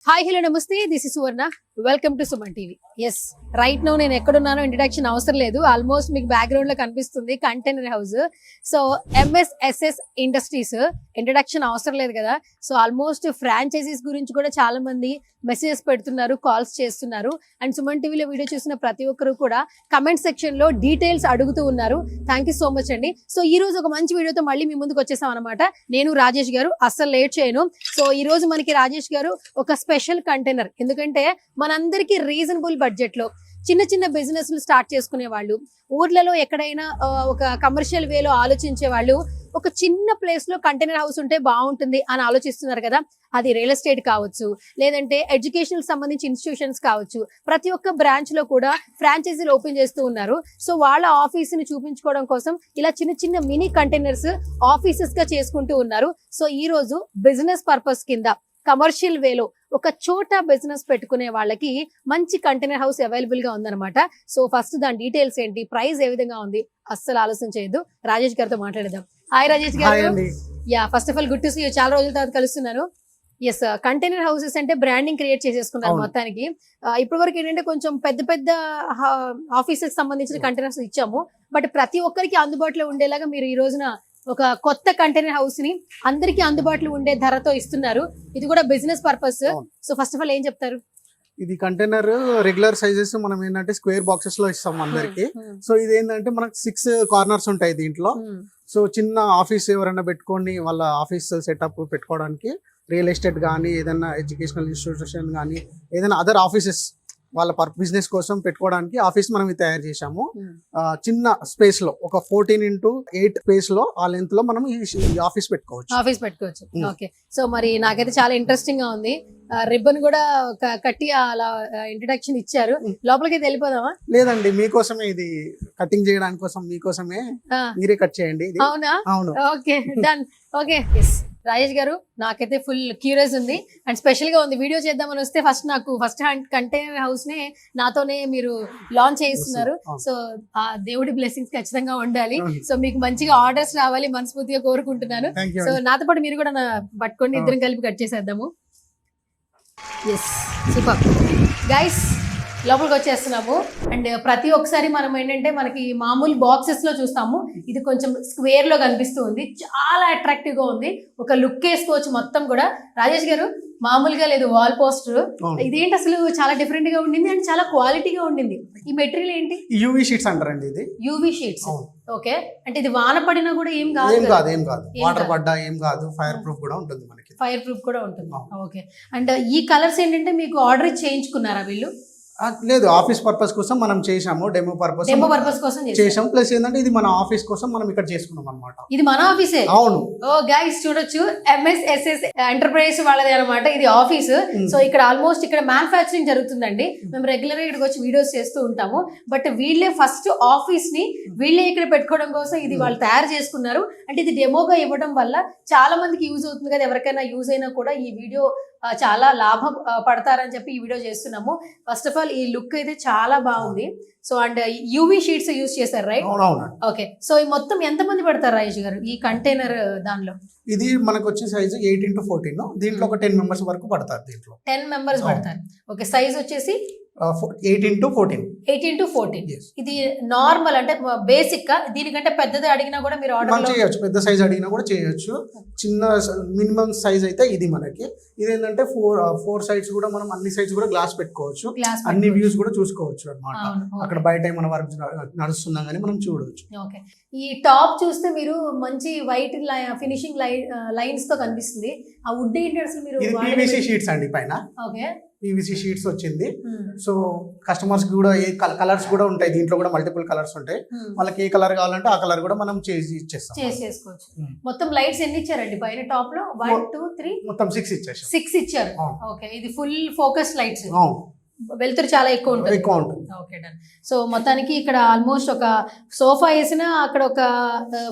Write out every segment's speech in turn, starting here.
Hi hello నమస్తే this is Suvarna welcome to Suman TV. Yes right now నేను ఎక్కడున్నానో introduction అవసరం లేదు, ఆల్మోస్ట్ మీకు బ్యాక్గ్రౌండ్ లో కనిపిస్తుంది container house. So MSSS industries introduction అవసరం లేదు కదా. సో ఆల్మోస్ట్ ఫ్రాంచైజీస్ గురించి కూడా చాలా మంది మెసేజెస్ పెడుతున్నారు, కాల్స్ చేస్తున్నారు. అండ్ సుమన్ టీవీలో వీడియో చూసిన ప్రతి ఒక్కరు కూడా కమెంట్ సెక్షన్ లో డీటెయిల్స్ అడుగుతూ ఉన్నారు. థ్యాంక్ యూ సో మచ్ అండి. సో ఈ రోజు ఒక మంచి వీడియోతో మళ్ళీ మీ ముందుకు వచ్చేసాం అనమాట. నేను రాజేష్ గారు, అస్సలు లేట్ చేయను. సో ఈ రోజు మనకి రాజేష్ గారు ఒక స్పెషల్ కంటైనర్, ఎందుకంటే మనందరికీ రీజనబుల్ బడ్జెట్ లో చిన్న చిన్న బిజినెస్ స్టార్ట్ చేసుకునే వాళ్ళు, ఊర్లలో ఎక్కడైనా ఒక కమర్షియల్ వేలో ఆలోచించే వాళ్ళు ఒక చిన్న ప్లేస్ లో కంటైనర్ హౌస్ ఉంటే బాగుంటుంది అని ఆలోచిస్తున్నారు కదా. అది రియల్ ఎస్టేట్ కావచ్చు, లేదంటే ఎడ్యుకేషనల్ సంబంధించి ఇన్స్టిట్యూషన్స్ కావచ్చు. ప్రతి ఒక్క బ్రాంచ్ లో కూడా ఫ్రాంచైజీలు ఓపెన్ చేస్తూ ఉన్నారు. సో వాళ్ళ ఆఫీస్ ని చూపించుకోవడం కోసం ఇలా చిన్న చిన్న మినీ కంటైనర్స్ ఆఫీసెస్ గా చేసుకుంటూ ఉన్నారు. సో ఈ రోజు బిజినెస్ పర్పస్ కింద కమర్షియల్ వేలో ఒక చోట బిజినెస్ పెట్టుకునే వాళ్ళకి మంచి కంటైనర్ హౌస్ అవైలబుల్ గా ఉందన్నమాట. సో ఫస్ట్ దాని డీటెయిల్స్ ఏంటి, ప్రైస్ ఏ విధంగా ఉంది, అస్సలు ఆలోచన చేయొద్దు. రాజేష్ గారితో మాట్లాడదాం. Hi Rajesh garu. Yeah, first of all good to see you. చాలా రోజుల తర్వాత కలుస్తున్నాను. ఎస్, కంటైనర్ హౌసెస్ అంటే బ్రాండింగ్ క్రియేట్ చేసేసుకున్నారు మొత్తానికి. ఇప్పటి వరకు ఏంటంటే కొంచెం పెద్ద పెద్ద ఆఫీసెస్ సంబంధించిన కంటైనర్స్ ఇచ్చాము, బట్ ప్రతి ఒక్కరికి అందుబాటులో ఉండేలాగా మీరు ఈ రోజున ఒక కొత్త కంటైనర్ హౌస్ ని అందరికీ అందుబాటులో ఉండే ధరతో ఇస్తున్నారు. ఇది కూడా business purpose. So first of all ఏం చెప్తారు? ఇది కంటైనర్ రెగ్యులర్ సైజెస్ మనం ఏంటంటే స్క్వేర్ బాక్సెస్ లో ఇస్తాం అందరికి. సో ఇది ఏంటంటే మనకు 6 కార్నర్స్ ఉంటాయి దీంట్లో. సో చిన్న ఆఫీస్ ఎవరైనా పెట్టుకొని వాళ్ళ ఆఫీస్ సెటప్ పెట్టుకోవడానికి, రియల్ ఎస్టేట్ కానీ, ఏదైనా ఎడ్యుకేషనల్ ఇన్స్టిట్యూషన్ కానీ, ఏదైనా అదర్ ఆఫీసెస్ వాళ్ళ బిజినెస్ కోసం పెట్టుకోవడానికి ఆఫీస్ మనం తయారు చేశాము. చిన్న స్పేస్ లో ఒక 14x8 స్పేస్ లో ఆ లెంత్ లో మనం ఈ ఆఫీస్ పెట్టుకోవచ్చు. ఓకే, సో మరి నాకైతే చాలా ఇంట్రెస్టింగ్ గా ఉంది. రిబ్బన్ కూడా కట్టి అలా ఇంట్రడక్షన్ ఇచ్చారు. లోపలికి వెళ్ళిపోదామా? లేదండి, మీకోసమే ఇది కటింగ్ చేయడానికి కోసం, మీకోసమే మీరే కట్ చేయండి. అవునా? అవును. Okay, done. Okay, yes Rajesh garu, నాకైతే ఫుల్ క్యూరియస్ ఉంది అండ్ స్పెషల్ గా ఉంది. వీడియో చేద్దామని వస్తే నాకు ఫస్ట్ హ్యాండ్ కంటైనర్ హౌస్ నే నాతోనే మీరు లాంచ్ చేస్తున్నారు. సో ఆ దేవుడి బ్లెస్సింగ్స్ ఖచ్చితంగా ఉండాలి. సో మీకు మంచిగా ఆర్డర్స్ రావాలి మనస్ఫూర్తిగా కోరుకుంటున్నాను. సో నాతో పాటు మీరు కూడా పట్టుకొని ఇద్దరం కలిపి కట్ చేసేద్దాము. ఎస్, సూపర్ గైస్, లోపలికి వచ్చేస్తున్నాము. అండ్ ప్రతి ఒక్కసారి మనం ఏంటంటే మనకి మామూలు బాక్సెస్ లో చూస్తాము, ఇది కొంచెం స్క్వేర్ లో కనిపిస్తూ ఉంది. చాలా అట్రాక్టివ్ గా ఉంది, ఒక లుక్ వేసుకోవచ్చు మొత్తం కూడా. రాజేష్ గారు, మామూలుగా లేదు వాల్ పోస్టర్, ఇదేంటి అసలు చాలా డిఫరెంట్ గా ఉండింది అండ్ చాలా క్వాలిటీగా ఉండింది. ఈ మెటీరియల్ ఏంటి? యూవీ షీట్స్ అంటారండి. ఇది యూవీ షీట్స్. ఓకే, అంటే ఇది వాన పడినా కూడా ఏం కాదు? ఏం కాదు, వాటర్ పడ్డా ఏం కాదు. ఫైర్ ప్రూఫ్ కూడా ఉంటుంది మనకి. ఫైర్ ప్రూఫ్ కూడా ఉంటుంది. ఓకే, అండ్ ఈ కలర్స్ ఏంటంటే మీకు ఆర్డర్ చేయించుకున్నారా వీళ్ళు? లేదు, ఆఫీస్ పర్పస్ కోసం మనం చేసాము, డెమో పర్పస్ కోసం చేసాం. ప్లస్ ఏంటంటే ఇది మన ఆఫీస్ కోసం మనం ఇక్కడ చేసుకున్నాం అన్నమాట. ఇది మన ఆఫీసే? అవును. ఓ గైస్, చూడొచ్చు, MSSS ఎంటర్ప్రైజ్ వాళ్ళది అనమాట ఇది ఆఫీస్. సో ఇక్కడ ఆల్మోస్ట్ ఇక్కడ మ్యానుఫ్యాక్చరింగ్ జరుగుతుందండి. మేము రెగ్యులర్ గా ఇక్కడికి వచ్చి వీడియోస్ చేస్తూ ఉంటాము, బట్ వీళ్ళే ఫస్ట్ ఆఫీస్ ని వీళ్ళే ఇక్కడ పెట్టుకోవడం కోసం ఇది వాళ్ళు తయారు చేసుకున్నారు. అంటే ఇది డెమోగా ఇవ్వడం వల్ల చాలా మందికి యూజ్ అవుతుంది కదా. ఎవరికైనా యూజ్ అయినా కూడా ఈ వీడియో చాలా లాభం పడతారని చెప్పి ఈ వీడియో చేస్తున్నాము. ఫస్ట్ ఆఫ్ ఆల్ ఈ లుక్ అయితే చాలా బాగుంది. So and UV sheets use చేశారు, రైట్? ఓకే, సో ఈ మొత్తం ఎంత మంది పడతారు రాజేష్ గారు ఈ కంటైనర్ దానిలో? ఇది మనకు వచ్చే సైజ్ 8x14. దీంట్లో ఒక 10 మెంబర్స్ వరకు పడతారు. దీంట్లో 10 మెంబర్స్ పడతారు. ఓకే, సైజ్ వచ్చేసి 8x14. ఇది నార్మల్ అంటే బేసిక్ గా? దీనికంటే పెద్దది అడిగినా కూడా మీరు ఆర్డర్ చేయొచ్చు, పెద్ద సైజ్ అడిగినా కూడా చేయొచ్చు. చిన్న మినిమం సైజ్ అయితే ఇది మనకి. ఇది ఏంటంటే 4 సైడ్స్ కూడా మనం అన్ని సైడ్స్ కూడా గ్లాస్ పెట్టుకోవచ్చు, అన్ని వ్యూస్ కూడా చూసుకోవచ్చు అన్నమాట. అక్కడ బయట మన వర్క్ నడుస్తున్నా గానీ మనం చూడవచ్చు. ఓకే, ఈ టాప్ చూస్తే మీరు మంచి వైట్ ఫినిషింగ్ లైన్స్ తో కనిపిస్తుంది. ఆ వుడ్ ఏంటి అసలు? మీరు PVC షీట్స్ అండి పైన. ఓకే, PVC షీట్స్ వచ్చింది. సో కస్టమర్స్ కూడా ఏ కలర్స్ కూడా ఉంటాయి దీంట్లో, కూడా మల్టిపుల్ కలర్స్ ఉంటాయి. వాళ్ళకి ఏ కలర్ కావాలంటే ఆ కలర్ కూడా మనం చేసుకోవచ్చు. మొత్తం లైట్స్ ఎన్ని ఇచ్చారండి పైన టాప్ లో? 1 2 3 మొత్తం 6 ఇచ్చారు. 6 ఇచ్చారు. ఓకే, ఇది ఫుల్ ఫోకస్ లైట్స్. వెలుతురు చాలా ఎక్కువ ఉంటుంది. Okay, done. సో మొత్తానికి ఇక్కడ ఆల్మోస్ట్ ఒక సోఫా వేసినా అక్కడ ఒక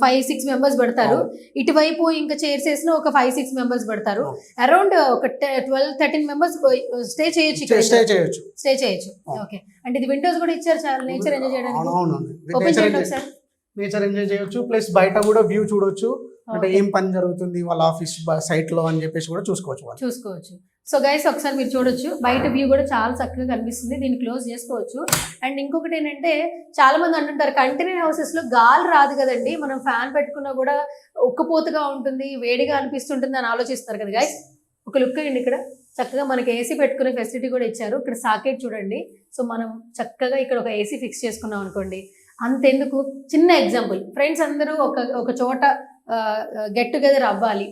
5-6 మెంబర్స్ పెడతారు. ఇటువైపు ఇంకా చైర్స్ వేసినా ఒక 5-6 మెంబర్స్ పెడతారు. అరౌండ్ ఒక 12-13 మెంబర్స్ స్టే చేయొచ్చు. ఓకే, అంటే ఇది విండోస్ కూడా ఇచ్చారు, చాలా నేచర్ ఎంజాయ్ చేయడానికి. ఓపెన్ చేయండి ఒకసారి. నేచర్ ఎంజాయ్ చేయొచ్చు, ప్లస్ బయట కూడా వ్యూ చూడొచ్చు. అంటే ఏం పని జరుగుతుంది వాళ్ళ ఆఫీస్ సైట్ లో అని చెప్పేసి కూడా చూసుకోవచ్చు. సో గైస్ ఒకసారి మీరు చూడొచ్చు, బయట వ్యూ కూడా చాలా చక్కగా కనిపిస్తుంది. దీన్ని క్లోజ్ చేసుకోవచ్చు. అండ్ ఇంకొకటి ఏంటంటే చాలా మంది అంటుంటారు కంటైనర్ హౌసెస్ లో గాలి రాదు కదండి, మనం ఫ్యాన్ పెట్టుకున్నా కూడా ఉక్కపోతగా ఉంటుంది, వేడిగా అనిపిస్తుంటుంది అని ఆలోచిస్తారు కదా గైస్. ఒక లుక్ అయ్యండి, ఇక్కడ చక్కగా మనకి ఏసీ పెట్టుకునే ఫెసిలిటీ కూడా ఇచ్చారు. ఇక్కడ సాకెట్ చూడండి. సో మనం చక్కగా ఇక్కడ ఒక ఏసీ ఫిక్స్ చేసుకున్నాం అనుకోండి. అంతెందుకు, చిన్న ఎగ్జాంపుల్, ఫ్రెండ్స్ అందరూ ఒక చోట గెట్ టుగెదర్ అవ్వాలి,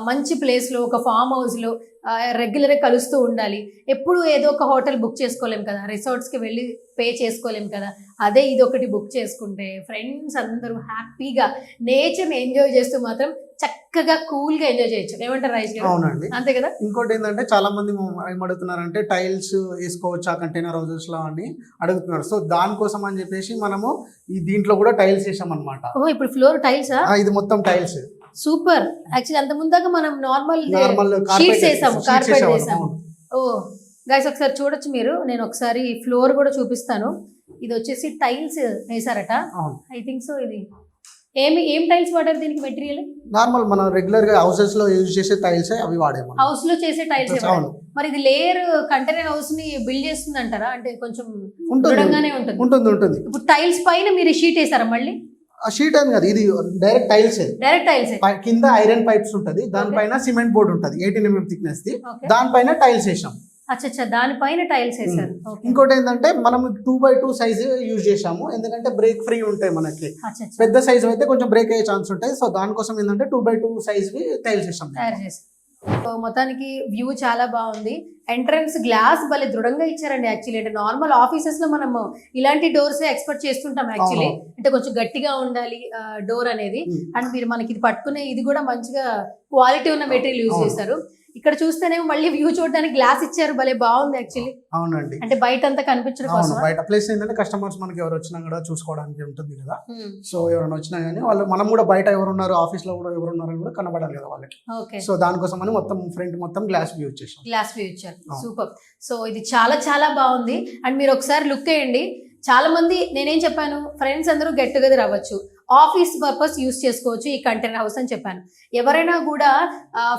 మంచి ప్లేస్లో ఒక ఫామ్ హౌస్లో రెగ్యులర్గా కలుస్తూ ఉండాలి. ఎప్పుడు ఏదో ఒక హోటల్ బుక్ చేసుకోలేం కదా, రిసార్ట్స్కి వెళ్ళి పే చేసుకోలేం కదా. అదే ఇది ఒకటి బుక్ చేసుకుంటే ఫ్రెండ్స్ అందరూ హ్యాపీగా నేచర్ని ఎంజాయ్ చేస్తూ మాత్రం చక్కగా కూల్గా ఎంజాయ్ చేయొచ్చు. ఏమంటారు రాజేష్ గారు? అవునండి, అంతే కదా. ఇంకోటి ఏంటంటే చాలా మంది ఏమడుగుతున్నారంటే టైల్స్ వేసుకోవచ్చు ఆ కంటైనర్ హౌసెస్ లో అని అడుగుతున్నారు. సో దానికోసం అని చెప్పేసి మనము ఈ దీంట్లో కూడా టైల్స్ వేసాం అనమాట. ఓహో, ఇప్పుడు ఫ్లోర్ టైల్సా? ఇది మొత్తం టైల్స్. సూపర్. యాక్చువల్లీ అంత ముందాక మనం నార్మల్ షీట్స్ వేసాము, కార్పెట్ వేసాము. ఓ గైస్ ఒకసారి చూడొచ్చు మీరు, నేను ఒకసారి ఫ్లోర్ కూడా చూపిస్తాను. ఇది వచ్చేసి టైల్స్ వేసారట, ఐ థింక్ సో. ఇది ఏం టైల్స్ వాడారు దీనికి మెటీరియల్? నార్మల్ మనం రెగ్యులర్ గా హౌసెస్ లో యూజ్ చేసే టైల్స్ అవి వాడేమో. హౌస్ లో చేసే టైల్స్. మరి ఇది లేయర్ కంటైనర్ హౌస్ ని బిల్డ్ చేస్తుంది అంటారా? అంటే కొంచెం దృఢంగానే ఉంటుంది. ఉంటుంది. ఇప్పుడు టైల్స్ పైన మీరు షీట్ వేసారా మళ్ళీ? ఆ షీట్ అని కాదు, ఇది డైరెక్ట్ టైల్స్. Direct tiles. కింద ఐరన్ పైప్స్ ఉంటది, దానిపైన సిమెంట్ బోర్డ్ ఉంటది 18 mm థిక్నెస్ ది, దానిపైన టైల్స్ వేసాం. అచ్చా, దానిపైన టైల్స్ వేసారు. ఇంకోటి ఏంటంటే మనం 2x2 సైజ్ యూజ్ చేసాము, ఎందుకంటే బ్రేక్ ఫ్రీ ఉంటాయి మనకి. పెద్ద సైజ్ అయితే కొంచెం బ్రేక్ అయ్యే ఛాన్స్ ఉంటాయి. సో దానికోసం ఏంటంటే 2x2 సైజ్ టైల్స్ వేసాం. మొత్తానికి వ్యూ చాలా బాగుంది. ఎంట్రన్స్ గ్లాస్ భలే దృఢంగా ఇచ్చారండి. యాక్చువల్లీ అంటే నార్మల్ ఆఫీసెస్ లో మనం ఇలాంటి డోర్స్ ఎక్స్పెక్ట్ చేస్తుంటాం యాక్చువల్లీ, అంటే కొంచెం గట్టిగా ఉండాలి డోర్ అనేది. అండ్ మీరు మనకి ఇది పట్టుకునే ఇది కూడా మంచిగా క్వాలిటీ ఉన్న మెటీరియల్ యూజ్ చేశారు. ఇక్కడ చూస్తేనే మళ్ళీ వ్యూ చూడడానికి గ్లాస్ ఇచ్చారు, భలే బాగుంది యాక్చువల్లీ. అవునండి, అంటే బయట అంతా కనిపించడం కోసం. బయట ప్లేస్ ఏంటంటే కస్టమర్స్ మనకి ఎవరు వచ్చినా కూడా చూసుకోవడానికి ఉంటుంది కదా. సో ఎవరైనా వచ్చినా కానీ వాళ్ళు మనం కూడా బయట ఎవరున్నారు, ఆఫీస్ లో కూడా ఎవరున్నారు కూడా కనబడాలి కదా వాళ్ళకి. సో దానికోసం అని మొత్తం ఫ్రంట్ మొత్తం గ్లాస్ వ్యూ ఇచ్చేసాం. గ్లాస్ వ్యూ ఇచ్చారు, సూపర్. సో ఇది చాలా చాలా బాగుంది. అండ్ మీరు ఒకసారి లుక్ వేయండి. చాలా మంది, నేనేం చెప్పాను, ఫ్రెండ్స్ అందరూ గెట్ టుగెదర్ అవ్వచ్చు, ఆఫీస్ పర్పస్ యూస్ చేసుకోవచ్చు ఈ కంటైనర్ హౌస్ అని చెప్పాను. ఎవరైనా కూడా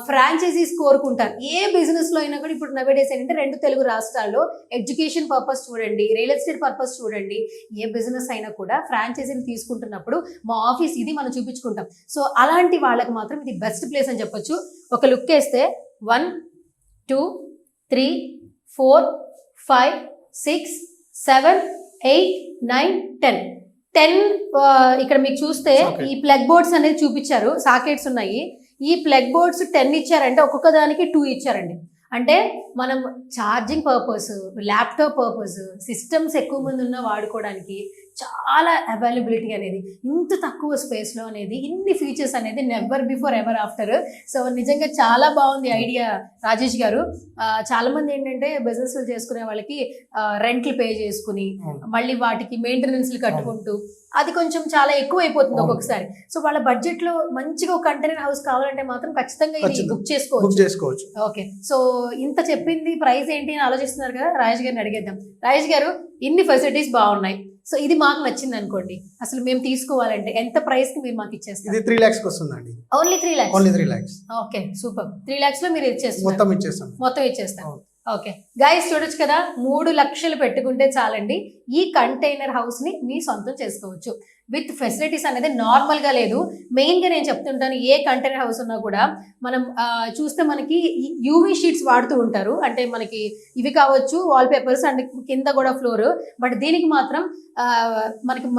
ఫ్రాంచైజీస్ కోరుకుంటారు ఏ బిజినెస్ లో అయినా కూడా. ఇప్పుడు నవేడేస్ ఏంటంటే 2 తెలుగు రాష్ట్రాల్లో ఎడ్యుకేషన్ పర్పస్ చూడండి, రియల్ ఎస్టేట్ పర్పస్ చూడండి, ఏ బిజినెస్ అయినా కూడా ఫ్రాంచైజీని తీసుకుంటున్నప్పుడు మా ఆఫీస్ ఇది మనం చూపించుకుంటాం. సో అలాంటి వాళ్ళకి మాత్రం ఇది బెస్ట్ ప్లేస్ అని చెప్పొచ్చు. ఒక లుక్ వేస్తే 1 2 3 4 5 6 7 8 9 10 ఇక్కడ మీకు చూస్తే ఈ ప్లగ్ బోర్డ్స్ అనేది చూపించారు, సాకెట్స్ ఉన్నాయి. ఈ ప్లగ్ బోర్డ్స్ 10 ఇచ్చారంటే ఒక్కొక్క దానికి 2 ఇచ్చారండి. అంటే మనం charging purpose, laptop purpose, systems ఎక్కువ మంది ఉన్న వాడుకోవడానికి చాలా అవైలబిలిటీ అనేది ఇంత తక్కువ స్పేస్లో అనేది, ఇన్ని ఫీచర్స్ అనేది never before ever after. So నిజంగా చాలా బాగుంది ఐడియా రాజేష్ గారు. చాలా మంది ఏంటంటే బిజినెస్లు చేసుకునే వాళ్ళకి రెంట్లు పే చేసుకుని మళ్ళీ వాటికి మెయింటెనెన్స్లు కట్టుకుంటూ అది కొంచెం చాలా ఎక్కువ అయిపోతుంది ఒక్కొక్కసారి. సో వాళ్ళ బడ్జెట్ లో మంచిగా ఒక కంటైనర్ హౌస్ కావాలంటే మాత్రం ఖచ్చితంగా ఇది బుక్ చేసుకోవచ్చు. ఓకే, సో ఇంత చెప్పింది ప్రైస్ ఏంటి అని ఆలోచిస్తున్నారు కదా, రాజేష్ గారిని అడిగేద్దాం. రాజేష్ గారు, ఇన్ని ఫెసిలిటీస్ బాగున్నాయి, సో ఇది మాకు నచ్చింది అనుకోండి, అసలు మేము తీసుకోవాలంటే ఎంత ప్రైస్ కి మీరు మాకు ఇచ్చేస్తారు? ఇది 3 lakhs వస్తుందండి. Only 3 lakhs? Only 3 lakhs. Okay, super. 3 lakhs లో మీరు మొత్తం ఇచ్చేస్తాం. ఓకే గైస్, చూడొచ్చు కదా, 3 లక్షలు పెట్టుకుంటే చాలండి ఈ కంటైనర్ హౌస్ ని మీ సొంతం చేసుకోవచ్చు. విత్ ఫెసిలిటీస్ అనేది నార్మల్ గా లేదు. మెయిన్ గా నేను చెప్తుంటాను, ఏ కంటైనర్ హౌస్ ఉన్నా కూడా మనం చూస్తే మనకి యూవీ షీట్స్ వాడుతూ ఉంటారు, అంటే మనకి ఇవి కావచ్చు వాల్ పేపర్స్ అండ్ కింద కూడా ఫ్లోర్. బట్ దీనికి మాత్రం మనకి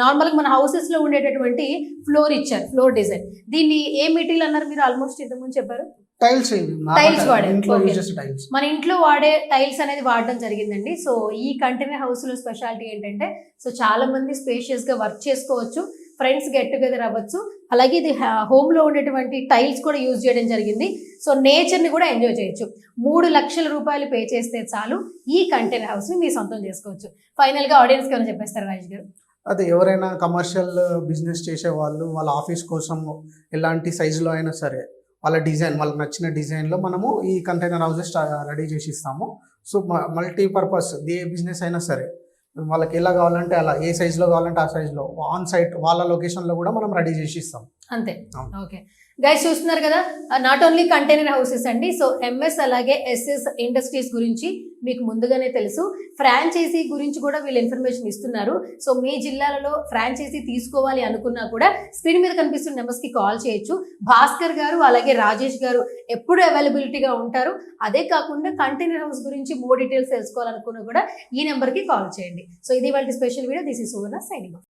నార్మల్గా మన హౌసెస్ లో ఉండేటటువంటి ఫ్లోర్ ఇచ్చారు, ఫ్లోర్ డిజైన్. దీన్ని ఏ మెటీరియల్ అన్నారు మీరు? ఆల్మోస్ట్ ఇంతకుముందు చెప్పారు టైల్స్ వాడే. మన ఇంట్లో వాడే టైల్స్ అనేది వాడడం జరిగిందండి. సో ఈ కంటైనర్ హౌస్ లో స్పెషాలిటీ ఏంటంటే, సో చాలా మంది స్పేషియస్ గా వర్క్ చేసుకోవచ్చు, ఫ్రెండ్స్ గెట్ టుగెదర్ అవ్వచ్చు. అలాగే ఇది హోమ్ లో ఉండేటువంటి టైల్స్ కూడా యూజ్ చేయడం జరిగింది. సో నేచర్ ని కూడా ఎంజాయ్ చేయొచ్చు. 3 లక్షల రూపాయలు పే చేస్తే చాలు ఈ కంటైనర్ హౌస్ ని మీ సొంతం చేసుకోవచ్చు. ఫైనల్ గా ఆడియన్స్ కి ఏమైనా చెప్పేస్తారు రాజేష్ గారు? అదే, ఎవరైనా కమర్షియల్ బిజినెస్ చేసే వాళ్ళు వాళ్ళ ఆఫీస్ కోసం ఎలాంటి సైజులో అయినా సరే వాళ్ళ డిజైన్, వాళ్ళకి నచ్చిన డిజైన్లో మనము ఈ కంటైనర్ హౌసెస్ రెడీ చేసి ఇస్తాము. సో మల్టీపర్పస్ ఏ బిజినెస్ అయినా సరే వాళ్ళకి ఎలా కావాలంటే అలా, ఏ సైజులో కావాలంటే ఆ సైజులో ఆన్ సైట్ వాళ్ళ లొకేషన్లో కూడా మనం రెడీ చేసి ఇస్తాం. అంతే. అవును. ఓకే గైస్, చూస్తున్నారు కదా, నాట్ ఓన్లీ కంటైనర్ హౌసెస్ అండి. సో ఎంఎస్ అలాగే ఎస్ఎస్ ఇండస్ట్రీస్ గురించి మీకు ముందుగానే తెలుసు. ఫ్రాంచైజీ గురించి కూడా వీళ్ళు ఇన్ఫర్మేషన్ ఇస్తున్నారు. సో మీ జిల్లాలలో ఫ్రాంచైజీ తీసుకోవాలి అనుకున్నా కూడా స్క్రీన్ మీద కనిపిస్తున్న నెంబర్స్ కి కాల్ చేయొచ్చు. భాస్కర్ గారు అలాగే రాజేష్ గారు ఎప్పుడు అవైలబిలిటీగా ఉంటారు. అదే కాకుండా కంటైనర్ హౌస్ గురించి మోర్ డీటెయిల్స్ తెలుసుకోవాలనుకున్నా కూడా ఈ నెంబర్ కి కాల్ చేయండి. సో ఇది వాళ్ళ special video. This is Suvarna signing off.